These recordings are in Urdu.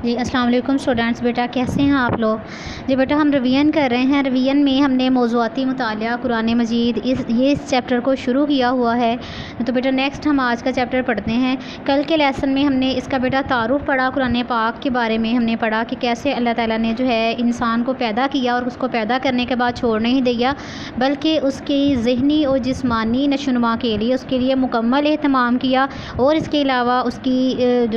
جی السلام علیکم اسٹوڈنٹس، بیٹا کیسے ہیں آپ لوگ؟ جی بیٹا ہم ریویژن کر رہے ہیں۔ ریویژن میں ہم نے موضوعاتی مطالعہ قرآن مجید اس چیپٹر کو شروع کیا ہوا ہے، تو بیٹا نیکسٹ ہم آج کا چیپٹر پڑھتے ہیں۔ کل کے لیسن میں ہم نے اس کا بیٹا تعارف پڑھا، قرآن پاک کے بارے میں ہم نے پڑھا کہ کیسے اللہ تعالیٰ نے جو ہے انسان کو پیدا کیا اور اس کو پیدا کرنے کے بعد چھوڑ نہیں دیا، بلکہ اس کی ذہنی اور جسمانی نشوونما کے لیے اس کے لیے مکمل اہتمام کیا، اور اس کے علاوہ اس کی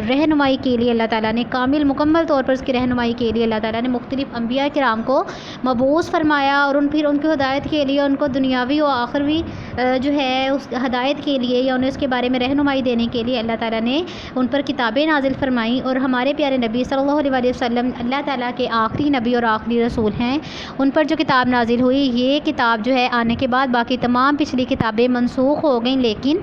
رہنمائی کے لیے اللہ تعالیٰ نے مکمل طور پر اس کی رہنمائی کے لیے اللہ تعالیٰ نے مختلف انبیاء کرام کو مبعوث فرمایا، اور پھر ان کی ہدایت کے لیے، ان کو دنیاوی و آخروی جو ہے اس ہدایت کے لیے یا انہیں اس کے بارے میں رہنمائی دینے کے لیے اللہ تعالیٰ نے ان پر کتابیں نازل فرمائیں، اور ہمارے پیارے نبی صلی اللہ علیہ وسلم اللہ تعالیٰ کے آخری نبی اور آخری رسول ہیں۔ ان پر جو کتاب نازل ہوئی، یہ کتاب جو ہے آنے کے بعد باقی تمام پچھلی کتابیں منسوخ ہو گئیں، لیکن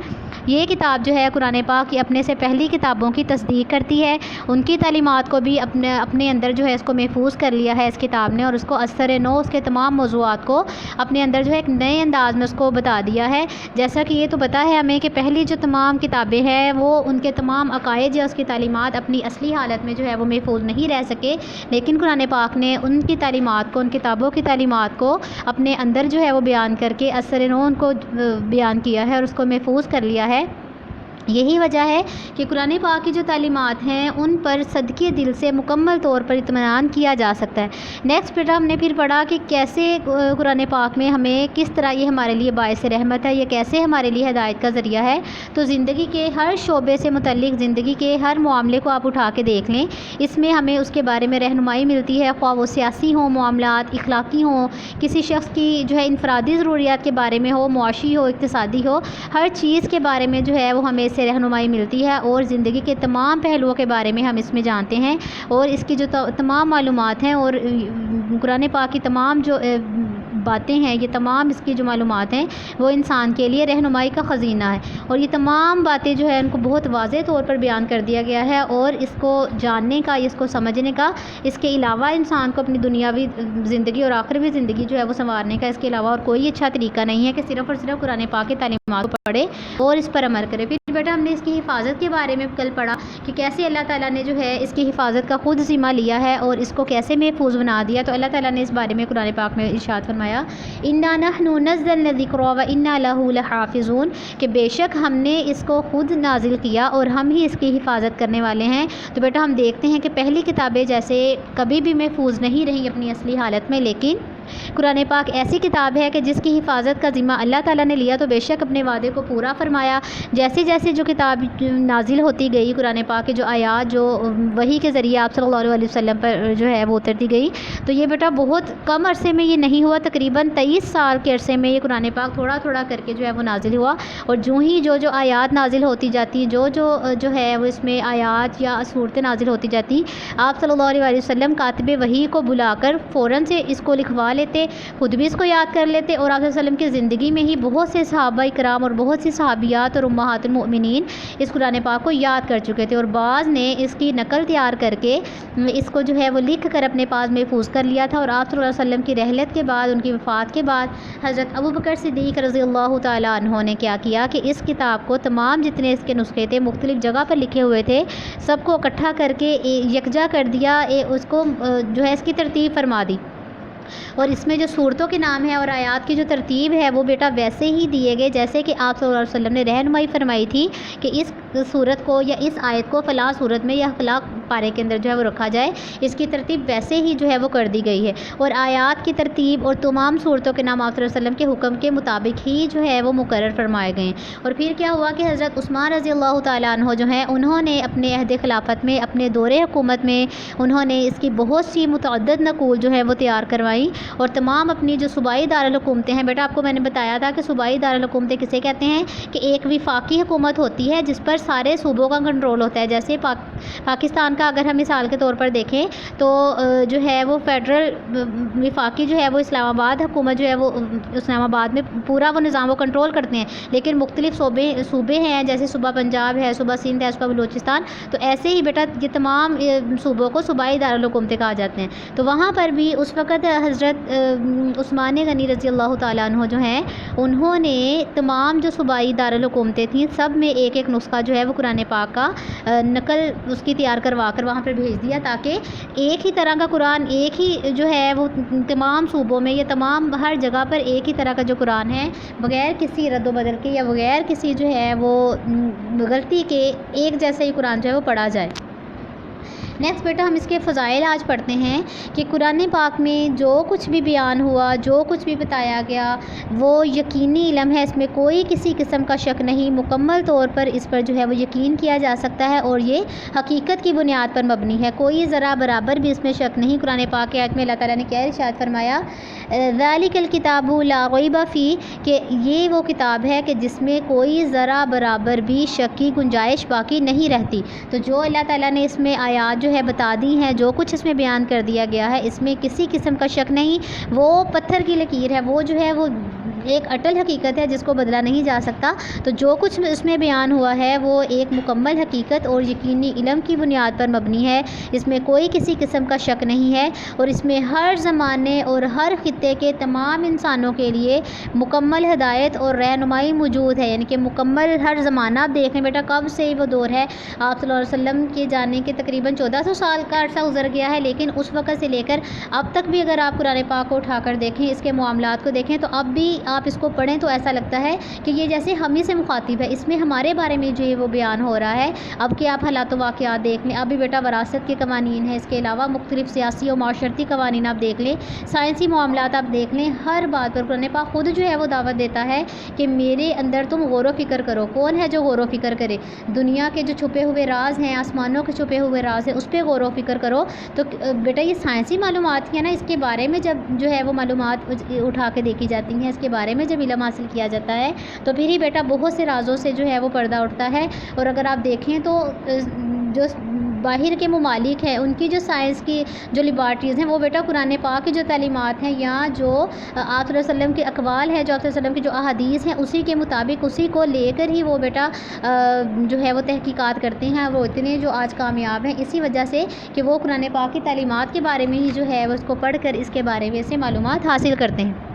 یہ کتاب جو ہے قرآن پاک کی اپنے سے پہلی کتابوں کی تصدیق کرتی ہے، ان کی تعلیمات کو بھی اپنے اندر جو ہے اس کو محفوظ کر لیا ہے اس کتاب نے، اور اس کو اثر نو اس کے تمام موضوعات کو اپنے اندر جو ہے ایک نئے انداز میں اس کو بتا دیا ہے۔ جیسا کہ یہ تو پتہ ہے ہمیں کہ پہلی جو تمام کتابیں ہیں وہ ان کے تمام عقائد یا اس کی تعلیمات اپنی اصلی حالت میں جو ہے وہ محفوظ نہیں رہ سکے، لیکن قرآن پاک نے ان کی تعلیمات کو، ان کتابوں کی تعلیمات کو اپنے اندر جو ہے وہ بیان کر کے اثر نو ان کو بیان کیا ہے اور اس کو محفوظ کر لیا ہے۔ یہی وجہ ہے کہ قرآن پاک کی جو تعلیمات ہیں ان پر صدقے دل سے مکمل طور پر اطمینان کیا جا سکتا ہے۔ نیکسٹ بیٹا ہم نے پھر پڑھا کہ کیسے قرآن پاک میں ہمیں کس طرح یہ ہمارے لیے باعث رحمت ہے، یہ کیسے ہمارے لیے ہدایت کا ذریعہ ہے۔ تو زندگی کے ہر شعبے سے متعلق زندگی کے ہر معاملے کو آپ اٹھا کے دیکھ لیں، اس میں ہمیں اس کے بارے میں رہنمائی ملتی ہے، خواہ وہ سیاسی ہوں، معاملات اخلاقی ہوں، کسی شخص کی جو ہے انفرادی ضروریات کے بارے میں ہو، معاشی ہو، اقتصادی ہو، ہر چیز کے بارے میں جو ہے وہ ہمیں سے رہنمائی ملتی ہے، اور زندگی کے تمام پہلوؤں کے بارے میں ہم اس میں جانتے ہیں، اور اس کی جو تمام معلومات ہیں اور قرآن پاک کی تمام جو باتیں ہیں، یہ تمام اس کی جو معلومات ہیں وہ انسان کے لیے رہنمائی کا خزینہ ہے، اور یہ تمام باتیں جو ہے ان کو بہت واضح طور پر بیان کر دیا گیا ہے، اور اس کو جاننے کا، اس کو سمجھنے کا، اس کے علاوہ انسان کو اپنی دنیاوی زندگی اور آخروی زندگی جو ہے وہ سنوارنے کا اس کے علاوہ اور کوئی اچھا طریقہ نہیں ہے کہ صرف اور صرف قرآن پاک کی تعلیمات کو پڑھے اور اس پر عمل کرے۔ پھر بیٹا ہم نے اس کی حفاظت کے بارے میں کل پڑھا کہ کیسے اللہ تعالیٰ نے جو ہے اس کی حفاظت کا خود ذمہ لیا ہے اور اس کو کیسے محفوظ بنا دیا۔ تو اللہ تعالیٰ نے اس بارے میں قرآن پاک میں ارشاد فرمایا، اِنَّا نَحْنُ نَزَّلْنَا الذِّكْرَ وَإِنَّا لَهُ لَحَافِظُونَ، کہ بے شک ہم نے اس کو خود نازل کیا اور ہم ہی اس کی حفاظت کرنے والے ہیں۔ تو بیٹا ہم دیکھتے ہیں کہ پہلی کتابیں جیسے کبھی بھی محفوظ نہیں رہیں اپنی اصلی حالت میں، لیکن قرآن پاک ایسی کتاب ہے کہ جس کی حفاظت کا ذمہ اللہ تعالیٰ نے لیا، تو بے شک اپنے وعدے کو پورا فرمایا۔ جیسے جیسے جو کتاب نازل ہوتی گئی، قرآن پاک کی جو آیات جو وحی کے ذریعے آپ صلی اللہ علیہ وسلم پر جو ہے وہ اترتی گئی، تو یہ بیٹا بہت کم عرصے میں یہ نہیں ہوا، تقریباً 23 سال کے عرصے میں یہ قرآن پاک تھوڑا تھوڑا کر کے جو ہے وہ نازل ہوا، اور جو آیات نازل ہوتی جاتی، جو ہے وہ اس میں آیات یا صورتیں نازل ہوتی جاتی، آپ صلی اللہ علیہ وسلم کاتب وحی کو بلا کر فوراً سے اس کو لکھوا لیتے، خود بھی اس کو یاد کر لیتے، اور آپ صلی اللہ علیہ وسلم کی زندگی میں ہی بہت سے صحابہ کرام اور بہت سی صحابیات اور امہات المؤمنین اس قرآن پاک کو یاد کر چکے تھے، اور بعض نے اس کی نقل تیار کر کے اس کو جو ہے وہ لکھ کر اپنے پاس محفوظ کر لیا تھا۔ اور آپ صلی اللہ علیہ وسلم کی رحلت کے بعد، ان کی وفات کے بعد، حضرت ابوبکر صدیق رضی اللہ تعالیٰ عنہ نے کیا کیا کہ اس کتاب کو تمام جتنے اس کے نسخے تھے مختلف جگہ پر لکھے ہوئے تھے، سب کو اکٹھا کر کے یکجا کر دیا، اس کو جو ہے اس کی ترتیب فرما دی، اور اس میں جو صورتوں کے نام ہے اور آیات کی جو ترتیب ہے وہ بیٹا ویسے ہی دیے گئے جیسے کہ آپ صلی اللہ علیہ وسلم نے رہنمائی فرمائی تھی کہ اس صورت کو یا اس آیت کو فلاں صورت میں یا فلاں پارے کے اندر جو ہے وہ رکھا جائے، اس کی ترتیب ویسے ہی جو ہے وہ کر دی گئی ہے، اور آیات کی ترتیب اور تمام صورتوں کے نام آپ صلی اللہ علیہ وسلم کے حکم کے مطابق ہی جو ہے وہ مقرر فرمائے گئے ہیں۔ اور پھر کیا ہوا کہ حضرت عثمان رضی اللہ تعالیٰ عنہ جو ہیں انہوں نے اپنے عہد خلافت میں، اپنے دور حکومت میں، انہوں نے اس کی بہت سی متعدد نقول جو ہے وہ تیار کروائی، اور تمام اپنی جو صوبائی دارالحکومتیں ہیں، بیٹا آپ کو میں نے بتایا تھا کہ صوبائی دارالحکومتیں کسے کہتے ہیں کہ ایک وفاقی حکومت ہوتی ہے جس پر سارے صوبوں کا کنٹرول ہوتا ہے۔ جیسے پاکستان کا اگر ہم مثال کے طور پر دیکھیں تو جو ہے وہ فیڈرل وفاقی جو ہے وہ اسلام آباد حکومت جو ہے وہ اسلام آباد میں پورا وہ نظام وہ کنٹرول کرتے ہیں، لیکن مختلف صوبے ہیں، جیسے صوبہ پنجاب ہے، صوبہ سندھ ہے، صوبہ بلوچستان، تو ایسے ہی بیٹا یہ تمام صوبوں کو صوبائی دارالحکومتیں کہا جاتے ہیں۔ تو وہاں پر بھی اس وقت حضرت عثمان غنی رضی اللہ تعالیٰ عنہ جو ہیں انہوں نے تمام جو صوبائی دارالحکومتیں تھیں سب میں ایک ایک نسخہ جو ہے وہ قرآن پاک کا نقل اس کی تیار کروا کر وہاں پر بھیج دیا، تاکہ ایک ہی طرح کا قرآن ایک ہی جو ہے وہ تمام صوبوں میں یا تمام ہر جگہ پر ایک ہی طرح کا جو قرآن ہے بغیر کسی رد و بدل کے یا بغیر کسی جو ہے وہ غلطی کے ایک جیسا ہی قرآن جو ہے وہ پڑھا جائے۔ نیکسٹ بیٹا ہم اس کے فضائل آج پڑھتے ہیں کہ قرآن پاک میں جو کچھ بھی بیان ہوا، جو کچھ بھی بتایا گیا وہ یقینی علم ہے، اس میں کوئی کسی قسم کا شک نہیں، مکمل طور پر اس پر جو ہے وہ یقین کیا جا سکتا ہے اور یہ حقیقت کی بنیاد پر مبنی ہے، کوئی ذرا برابر بھی اس میں شک نہیں۔ قرآن پاک کی آیت میں اللہ تعالیٰ نے کیا ارشاد فرمایا، ذالک الکتاب لا ریب فیہ، کہ یہ وہ کتاب ہے کہ جس میں کوئی ذرا برابر بھی شک کی گنجائش باقی نہیں رہتی۔ تو جو اللہ تعالیٰ نے اس میں آیات جو ہے بتا دی ہیں، جو کچھ اس میں بیان کر دیا گیا ہے اس میں کسی قسم کا شک نہیں، وہ پتھر کی لکیر ہے، وہ جو ہے وہ ایک اٹل حقیقت ہے جس کو بدلا نہیں جا سکتا۔ تو جو کچھ اس میں بیان ہوا ہے وہ ایک مکمل حقیقت اور یقینی علم کی بنیاد پر مبنی ہے، اس میں کوئی کسی قسم کا شک نہیں ہے، اور اس میں ہر زمانے اور ہر خطے کے تمام انسانوں کے لیے مکمل ہدایت اور رہنمائی موجود ہے، یعنی کہ مکمل ہر زمانہ۔ آپ دیکھیں بیٹا کب سے وہ دور ہے، آپ صلی اللہ علیہ وسلم کے جانے کے تقریباً 1400 سال کا عرصہ گزر گیا ہے، لیکن اس وقت سے لے کر اب تک بھی اگر آپ قرآن پاک کو اٹھا کر دیکھیں، اس کے معاملات کو دیکھیں، تو اب بھی آپ اس کو پڑھیں تو ایسا لگتا ہے کہ یہ جیسے ہم ہی سے مخاطب ہے، اس میں ہمارے بارے میں جو ہے وہ بیان ہو رہا ہے۔ اب کے آپ حالات و واقعات دیکھ لیں، اب بھی بیٹا وراثت کے قوانین ہیں، اس کے علاوہ مختلف سیاسی و معاشرتی قوانین آپ دیکھ لیں، سائنسی معاملات آپ دیکھ لیں، ہر بات پر قرآن پاک خود جو ہے وہ دعوت دیتا ہے کہ میرے اندر تم غور و فکر کرو۔ کون ہے جو غور و فکر کرے؟ دنیا کے جو چھپے ہوئے راز ہیں، آسمانوں کے چھپے ہوئے راز ہیں، اس پہ غور و فکر کرو۔ تو بیٹا یہ سائنسی معلومات ہیں نا، اس کے بارے میں جب جو ہے وہ معلومات اٹھا کے دیکھی جاتی ہیں، اس کے بارے میں جب علم حاصل کیا جاتا ہے تو پھر ہی بیٹا بہت سے رازوں سے جو ہے وہ پردہ اٹھتا ہے۔ اور اگر آپ دیکھیں تو جو باہر کے ممالک ہیں ان کی جو سائنس کی جو لیبارٹریز ہیں وہ بیٹا قرآن پاک کی جو تعلیمات ہیں یا جو آپ صلی اللہ علیہ وسلم کے اقوال ہے، جو آپ صلی اللہ علیہ وسلم کی جو احادیث ہیں اسی کے مطابق اسی کو لے کر ہی وہ بیٹا جو ہے وہ تحقیقات کرتے ہیں، وہ اتنے جو آج کامیاب ہیں اسی وجہ سے کہ وہ قرآن پاک کی تعلیمات کے بارے میں ہی جو ہے وہ اس کو پڑھ کر اس کے بارے میں سے معلومات حاصل کرتے ہیں۔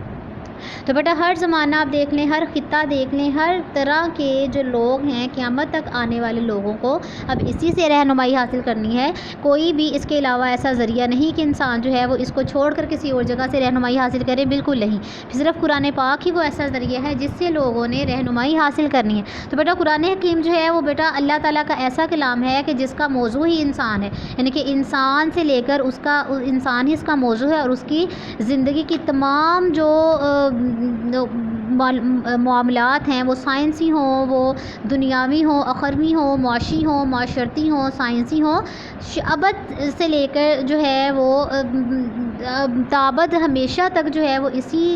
تو بیٹا ہر زمانہ آپ دیکھ لیں، ہر خطہ دیکھ لیں، ہر طرح کے جو لوگ ہیں قیامت تک آنے والے لوگوں کو اب اسی سے رہنمائی حاصل کرنی ہے، کوئی بھی اس کے علاوہ ایسا ذریعہ نہیں کہ انسان جو ہے وہ اس کو چھوڑ کر کسی اور جگہ سے رہنمائی حاصل کرے، بالکل نہیں، صرف قرآن پاک ہی وہ ایسا ذریعہ ہے جس سے لوگوں نے رہنمائی حاصل کرنی ہے۔ تو بیٹا قرآن حکیم جو ہے وہ بیٹا اللہ تعالیٰ کا ایسا کلام ہے کہ جس کا موضوع ہی انسان ہے، یعنی کہ انسان سے لے کر اس کا انسان ہی اس کا موضوع ہے، اور اس کی زندگی کی تمام جو معاملات ہیں وہ سائنسی ہوں، وہ دنیاوی ہوں، اخروی ہوں، معاشی ہوں، معاشرتی ہوں، سائنسی ہوں، ابد سے لے کر جو ہے وہ تابد ہمیشہ تک جو ہے وہ اسی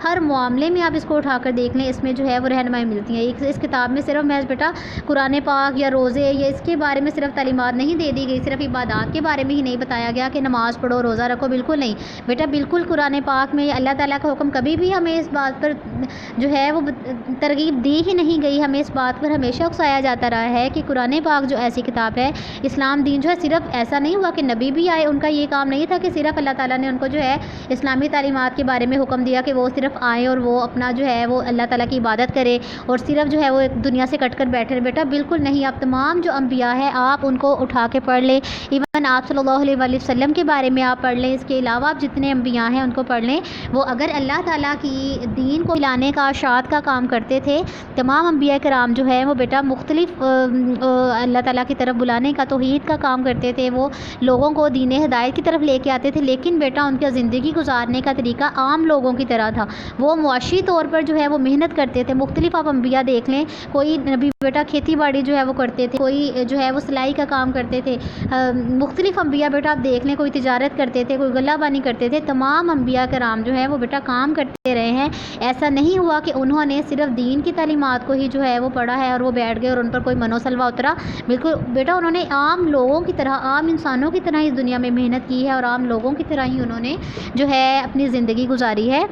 ہر معاملے میں آپ اس کو اٹھا کر دیکھ لیں، اس میں جو ہے وہ رہنمائی ملتی ہے۔ اس کتاب میں صرف محض بیٹا قرآن پاک یا روزے یا اس کے بارے میں صرف تعلیمات نہیں دے دی گئی، صرف عبادات کے بارے میں ہی نہیں بتایا گیا کہ نماز پڑھو، روزہ رکھو، بالکل نہیں بیٹا، بالکل قرآن پاک میں اللہ تعالیٰ کا حکم کبھی بھی ہمیں اس بات پر جو ہے وہ ترغیب دی ہی نہیں گئی، ہمیں اس بات پر ہمیشہ اکسایا جاتا رہا ہے کہ قرآن پاک جو ایسی کتاب ہے، اسلام دین جو ہے صرف ایسا نہیں ہوا کہ نبی بھی آئے، ان کا یہ کام نہیں تھا کہ صرف اللہ تعالیٰ نے ان کو جو ہے اسلامی تعلیمات کے بارے میں حکم دیا کہ وہ صرف آئیں اور وہ اپنا جو ہے وہ اللہ تعالیٰ کی عبادت کرے اور صرف جو ہے وہ دنیا سے کٹ کر بیٹھے رہے، بیٹا بالکل نہیں، آپ تمام جو انبیاء ہیں آپ ان کو اٹھا کے پڑھ لیں، ایون آپ صلی اللہ علیہ وآلہ وسلم کے بارے میں آپ پڑھ لیں، اس کے علاوہ آپ جتنے انبیاء ہیں ان کو پڑھ لیں، وہ اگر اللہ تعالیٰ کی دین کو لانے کا، اشاعت کا کام کرتے تھے، تمام انبیاء کرام جو ہے وہ بیٹا مختلف اللہ تعالیٰ کی طرف بلانے کا، توحید کا کام کرتے تھے، وہ لوگوں کو دین ہدایت کی طرف لے کے آتے تھے، لیکن بیٹا ان کا زندگی گزارنے کا طریقہ عام لوگوں کی طرح تھا، وہ معاشی طور پر جو ہے وہ محنت کرتے تھے، مختلف آپ انبیاء دیکھ لیں، کوئی نبی بیٹا کھیتی باڑی جو ہے وہ کرتے تھے، کوئی جو ہے وہ سلائی کا کام کرتے تھے، مختلف انبیاء بیٹا آپ دیکھ لیں، کوئی تجارت کرتے تھے، کوئی غلہ بانی کرتے تھے، تمام انبیاء کرام جو ہے وہ بیٹا کام کرتے رہے ہیں، ایسا نہیں ہوا کہ انہوں نے صرف دین کی تعلیمات کو ہی جو ہے وہ پڑھا ہے اور وہ بیٹھ گئے اور ان پر کوئی منوسلوہ اترا، بالکل بیٹا انہوں نے عام لوگوں کی طرح، عام انسانوں کی طرح اس دنیا میں محنت کی ہے اور عام لوگوں کی طرح ہی انہوں نے جو ہے اپنی زندگی گزاری ہے۔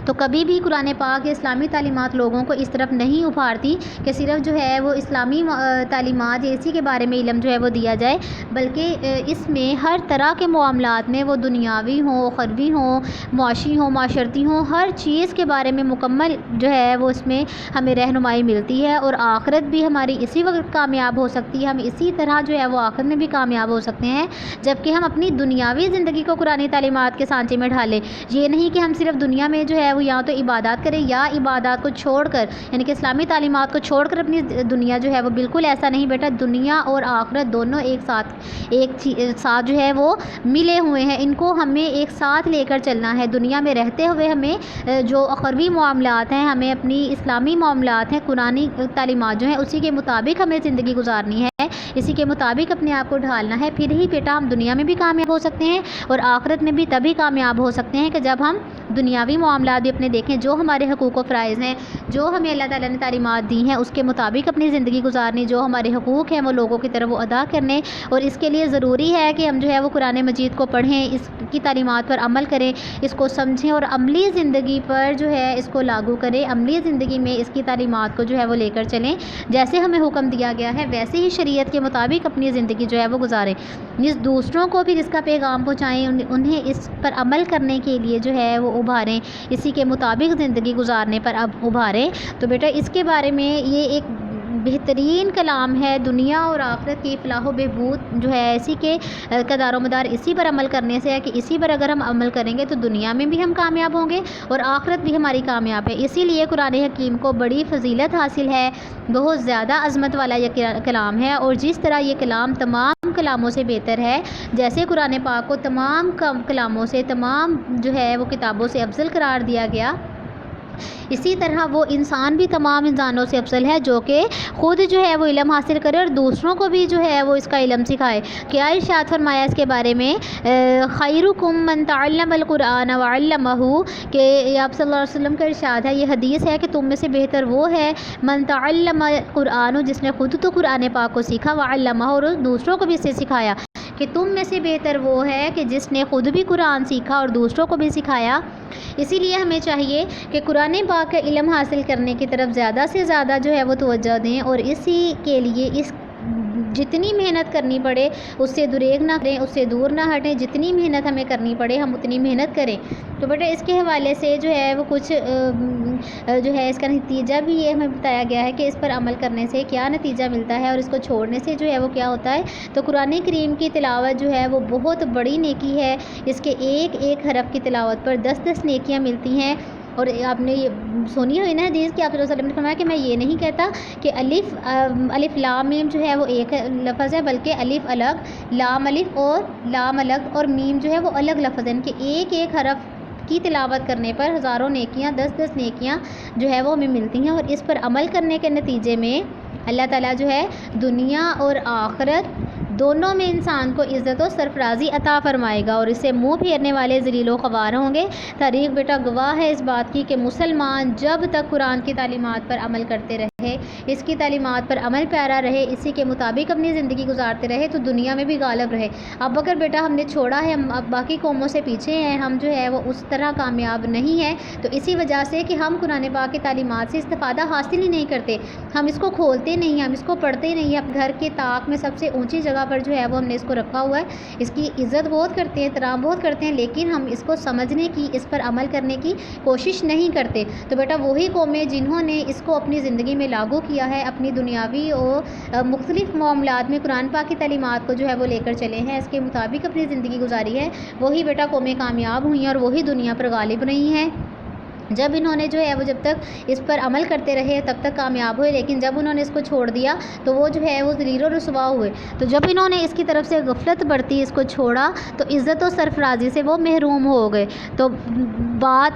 تو کبھی بھی قرآن پاک اسلامی تعلیمات لوگوں کو اس طرف نہیں ابھارتی کہ صرف جو ہے وہ اسلامی تعلیمات اسی کے بارے میں علم جو ہے وہ دیا جائے، بلکہ اس میں ہر طرح کے معاملات میں، وہ دنیاوی ہوں، اخروی ہوں، معاشی ہوں، معاشرتی ہوں، ہر چیز کے بارے میں مکمل جو ہے وہ اس میں ہمیں رہنمائی ملتی ہے، اور آخرت بھی ہماری اسی وقت کامیاب ہو سکتی ہے، ہم اسی طرح جو ہے وہ آخرت میں بھی کامیاب ہو سکتے ہیں جبکہ ہم اپنی دنیاوی زندگی کو قرآن تعلیمات کے سانچے میں ڈھالیں۔ یہ نہیں کہ ہم صرف دنیا میں جو ہے وہ یا تو عبادات کریں یا عبادات کو چھوڑ کر، یعنی کہ اسلامی تعلیمات کو چھوڑ کر اپنی دنیا جو ہے وہ، بالکل ایسا نہیں بیٹا، دنیا اور آخرت دونوں ایک ساتھ جو ہے وہ ملے ہوئے ہیں، ان کو ہمیں ایک ساتھ لے کر چلنا ہے۔ دنیا میں رہتے ہوئے ہمیں جو اخروی معاملات ہیں، ہمیں اپنی اسلامی معاملات ہیں، قرآنی تعلیمات جو ہیں اسی کے مطابق ہمیں زندگی گزارنی ہے، اسی کے مطابق اپنے آپ کو ڈھالنا ہے، پھر ہی بیٹا ہم دنیا میں بھی کامیاب ہو سکتے ہیں اور آخرت میں بھی تبھی کامیاب ہو سکتے ہیں کہ جب ہم دنیاوی معاملات بھی اپنے دیکھیں، جو ہمارے حقوق و فرائض ہیں، جو ہمیں اللہ تعالیٰ نے تعلیمات دی ہیں اس کے مطابق اپنی زندگی گزارنی، جو ہمارے حقوق ہیں وہ لوگوں کی طرف وہ ادا کرنے، اور اس کے لیے ضروری ہے کہ ہم جو ہے وہ قرآن مجید کو پڑھیں، اس کی تعلیمات پر عمل کریں، اس کو سمجھیں اور عملی زندگی پر جو ہے اس کو لاگو کریں، عملی زندگی میں اس کی تعلیمات کو جو ہے وہ لے کر چلیں، جیسے ہمیں حکم دیا گیا ہے ویسے ہی شریعت کے مطابق اپنی زندگی جو ہے وہ گزاریں، دوسروں کو بھی اس کا پیغام پہنچائیں، انہیں اس پر عمل کرنے کے لیے جو ہے وہ ابھاریں، اسی کے مطابق زندگی گزارنے پر اب ابھاریں۔ تو بیٹا اس کے بارے میں یہ ایک بہترین کلام ہے، دنیا اور آخرت کی فلاح و بہبود جو ہے اسی کے کا دار و مدار اسی پر عمل کرنے سے ہے کہ اسی پر اگر ہم عمل کریں گے تو دنیا میں بھی ہم کامیاب ہوں گے اور آخرت بھی ہماری کامیاب ہے۔ اسی لیے قرآن حکیم کو بڑی فضیلت حاصل ہے، بہت زیادہ عظمت والا یہ کلام ہے، اور جس طرح یہ کلام تمام کلاموں سے بہتر ہے، جیسے قرآن پاک کو تمام کلاموں سے، تمام جو ہے وہ کتابوں سے افضل قرار دیا گیا، اسی طرح وہ انسان بھی تمام انسانوں سے افضل ہے جو کہ خود جو ہے وہ علم حاصل کرے اور دوسروں کو بھی جو ہے وہ اس کا علم سکھائے۔ کیا ارشاد فرمایا اس کے بارے میں، خیرکم من تعلم القرآن وعلمہ، کہ آپ صلی اللہ علیہ وسلم کا ارشاد ہے، یہ حدیث ہے کہ تم میں سے بہتر وہ ہے من تعلم القرآن، جس نے خود تو قرآن پاک کو سیکھا، وعلمہ، اور دوسروں کو بھی اسے سکھایا، کہ تم میں سے بہتر وہ ہے کہ جس نے خود بھی قرآن سیکھا اور دوسروں کو بھی سکھایا۔ اسی لیے ہمیں چاہیے کہ قرآن پاک کا علم حاصل کرنے کی طرف زیادہ سے زیادہ جو ہے وہ توجہ دیں، اور اسی کے لیے جتنی محنت کرنی پڑے اس سے دریغ نہ کریں، اس سے دور نہ ہٹیں، جتنی محنت ہمیں کرنی پڑے ہم اتنی محنت کریں۔ تو بیٹا اس کے حوالے سے جو ہے وہ کچھ جو ہے اس کا نتیجہ بھی یہ ہمیں بتایا گیا ہے کہ اس پر عمل کرنے سے کیا نتیجہ ملتا ہے اور اس کو چھوڑنے سے جو ہے وہ کیا ہوتا ہے۔ تو قرآن کریم کی تلاوت جو ہے وہ بہت بڑی نیکی ہے، اس کے ایک ایک حرف کی تلاوت پر 10 نیکیاں ملتی ہیں۔ اور آپ نے یہ سنی ہوئی نا حدیث کہ آپ صلی اللہ علیہ وسلم نے فرمایا کہ میں یہ نہیں کہتا کہ الف لام میم جو ہے وہ ایک لفظ ہے، بلکہ الف الگ، لام الف اور لام الگ، اور میم جو ہے وہ الگ لفظ ہے، ان کے ایک ایک حرف کی تلاوت کرنے پر ہزاروں نیکیاں، 10 نیکیاں جو ہے وہ ہمیں ملتی ہیں، اور اس پر عمل کرنے کے نتیجے میں اللہ تعالیٰ جو ہے دنیا اور آخرت دونوں میں انسان کو عزت و سرفرازی عطا فرمائے گا، اور اسے منہ پھیرنے والے ذلیل و خوار ہوں گے۔ تاریخ بیٹا گواہ ہے اس بات کی کہ مسلمان جب تک قرآن کی تعلیمات پر عمل کرتے رہے، اس کی تعلیمات پر عمل پیرا رہے، اسی کے مطابق اپنی زندگی گزارتے رہے، تو دنیا میں بھی غالب رہے۔ اب اگر بیٹا ہم نے چھوڑا ہے، ہم اب باقی قوموں سے پیچھے ہیں، ہم جو ہے وہ اس طرح کامیاب نہیں ہیں، تو اسی وجہ سے کہ ہم قرآن پاک کی تعلیمات سے استفادہ حاصل ہی نہیں کرتے، ہم اس کو کھولتے نہیں، ہم اس کو پڑھتے نہیں، ہم گھر کے طاق میں سب سے اونچی جگہ پر جو ہے وہ ہم نے اس کو رکھا ہوا ہے، اس کی عزت بہت کرتے ہیں، احترام بہت کرتے ہیں، لیکن ہم اس کو سمجھنے کی، اس پر عمل کرنے کی کوشش نہیں کرتے۔ تو بیٹا وہی قومیں جنہوں نے اس کو اپنی زندگی میں لاگو کیا ہے، اپنی دنیاوی اور مختلف معاملات میں قرآن پاک کی تعلیمات کو جو ہے وہ لے کر چلے ہیں، اس کے مطابق اپنی زندگی گزاری ہے، وہی بیٹا قومیں کامیاب ہوئی ہیں اور وہی دنیا پر غالب رہی ہیں۔ جب انہوں نے جو ہے وہ جب تک اس پر عمل کرتے رہے تب تک کامیاب ہوئے، لیکن جب انہوں نے اس کو چھوڑ دیا تو وہ جو ہے وہ ذلیل و رسوا ہوئے۔ تو جب انہوں نے اس کی طرف سے غفلت برتی، اس کو چھوڑا، تو عزت و سرفرازی سے وہ محروم ہو گئے۔ تو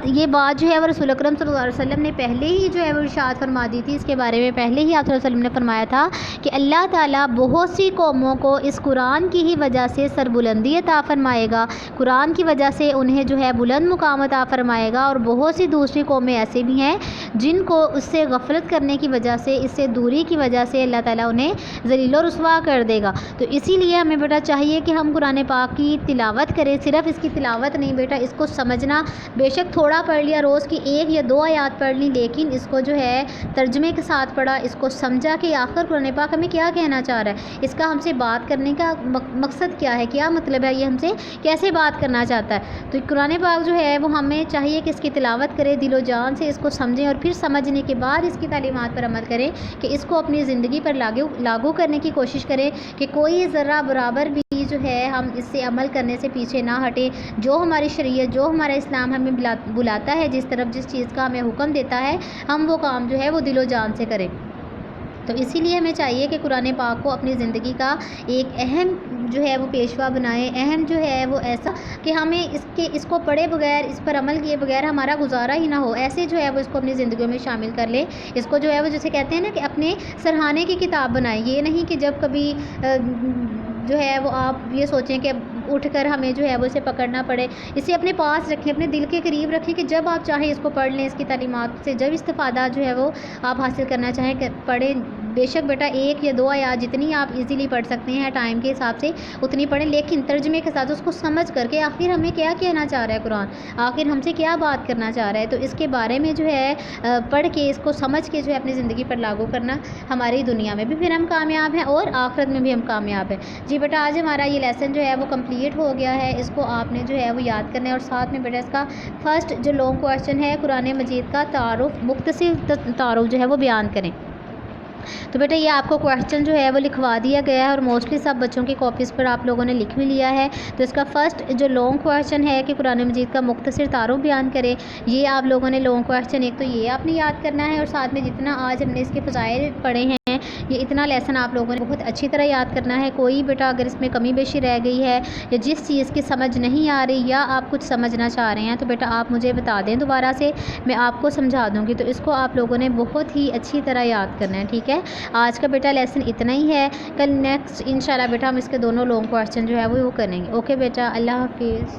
یہ بات جو ہے وہ رسول اکرم صلی اللہ علیہ وسلم نے پہلے ہی جو ہے وہ ارشاد فرما دی تھی، اس کے بارے میں پہلے ہی آپ صلی اللہ علیہ وسلم نے فرمایا تھا کہ اللہ تعالیٰ بہت سی قوموں کو اس قرآن کی ہی وجہ سے سربلندی عطا فرمائے گا، قرآن کی وجہ سے انہیں جو ہے بلند مقام عطا فرمائے گا، اور بہت سی دوسری قومیں ایسے بھی ہیں جن کو اس سے غفلت کرنے کی وجہ سے، اس سے دوری کی وجہ سے اللہ تعالیٰ انہیں ذلیل و رسوا کر دے گا۔ تو اسی لیے ہمیں بیٹا چاہیے کہ ہم قرآن پاک کی تلاوت کریں، صرف اس کی تلاوت نہیں بیٹا، اس کو سمجھنا، بے شک تھوڑا پڑھ لیا، روز کی 1 یا 2 آیات پڑھ لی، لیکن اس کو جو ہے ترجمے کے ساتھ پڑھا، اس کو سمجھا کہ آخر قرآن پاک ہمیں کیا کہنا چاہ رہا ہے، اس کا ہم سے بات کرنے کا مقصد کیا ہے، کیا مطلب ہے، یہ ہم سے کیسے بات کرنا چاہتا ہے۔ تو قرآن پاک جو ہے وہ ہمیں چاہیے کہ اس کی تلاوت کرے، دل و جان سے اس کو سمجھیں، اور پھر سمجھنے کے بعد اس کی تعلیمات پر عمل کریں کہ اس کو اپنی زندگی پر لاگو کرنے کی کوشش کریں کہ کوئی ذرہ برابر بھی جو ہے ہم اس سے عمل کرنے سے پیچھے نہ ہٹیں۔ جو ہماری شریعت، جو ہمارا اسلام ہمیں بلاتا ہے، جس طرف جس چیز کا ہمیں حکم دیتا ہے، ہم وہ کام جو ہے وہ دل و جان سے کریں۔ تو اسی لیے ہمیں چاہیے کہ قرآن پاک کو اپنی زندگی کا ایک اہم جو ہے وہ پیشوا بنائیں، اہم جو ہے وہ ایسا کہ ہمیں اس کو پڑھے بغیر، اس پر عمل کیے بغیر ہمارا گزارا ہی نہ ہو، ایسے جو ہے وہ اس کو اپنی زندگیوں میں شامل کر لیں۔ اس کو جو ہے وہ جسے کہتے ہیں نا کہ اپنے سرہانے کی کتاب بنائیں، یہ نہیں کہ جب کبھی جو ہے وہ آپ یہ سوچیں کہ اٹھ کر ہمیں جو ہے وہ اسے پکڑنا پڑے، اسے اپنے پاس رکھیں، اپنے دل کے قریب رکھیں کہ جب آپ چاہیں اس کو پڑھ لیں، اس کی تعلیمات سے جب استفادہ جو ہے وہ آپ حاصل کرنا چاہیں کہ پڑھیں۔ بے شک بیٹا 1 یا 2 آیات جتنی آپ ایزیلی پڑھ سکتے ہیں ٹائم کے حساب سے اتنی پڑھیں، لیکن ترجمے کے ساتھ اس کو سمجھ کر کے آخر ہمیں کیا کہنا چاہ رہا ہے قرآن، آخر ہم سے کیا بات کرنا چاہ رہا ہے، تو اس کے بارے میں جو ہے پڑھ کے اس کو سمجھ کے جو ہے اپنی زندگی پر لاگو کرنا، ہماری دنیا میں بھی پھر ہم کامیاب ہیں اور آخرت میں بھی ہم کامیاب ہیں۔ جی بیٹا آج ہمارا یہ لیسن جو ہے وہ کمپلیٹ ہو گیا ہے، اس کو آپ نے جو ہے وہ یاد کرنا ہے، اور ساتھ میں بیٹا اس کا فرسٹ جو لانگ کویسچن ہے قرآن مجید کا تعارف، مختصر تعارف جو ہے وہ بیان کریں۔ تو بیٹا یہ آپ کو کویسچن جو ہے وہ لکھوا دیا گیا ہے، اور موسٹلی سب بچوں کی کاپیز پر آپ لوگوں نے لکھ بھی لیا ہے۔ تو اس کا فرسٹ جو لانگ کویسچن ہے کہ قرآن مجید کا مختصر تعارف بیان کریں، یہ آپ لوگوں نے لانگ کویسچن ایک تو یہ آپ نے یاد کرنا ہے، اور ساتھ میں جتنا آج ہم نے اس کے فضائل پڑھے ہیں یہ اتنا لیسن آپ لوگوں نے بہت اچھی طرح یاد کرنا ہے۔ کوئی بیٹا اگر اس میں کمی بیشی رہ گئی ہے یا جس چیز کی سمجھ نہیں آ رہی یا آپ کچھ سمجھنا چاہ رہے ہیں تو بیٹا آپ مجھے بتا دیں دوبارہ سے، میں آپ کو سمجھا دوں گی۔ تو اس کو آپ لوگوں نے بہت ہی اچھی طرح یاد کرنا ہے، ٹھیک ہے۔ آج کا بیٹا لیسن اتنا ہی ہے، کل نیکسٹ انشاءاللہ بیٹا ہم اس کے دونوں لانگ کویسچن جو ہے وہ کریں گے۔ اوکے بیٹا، اللہ حافظ۔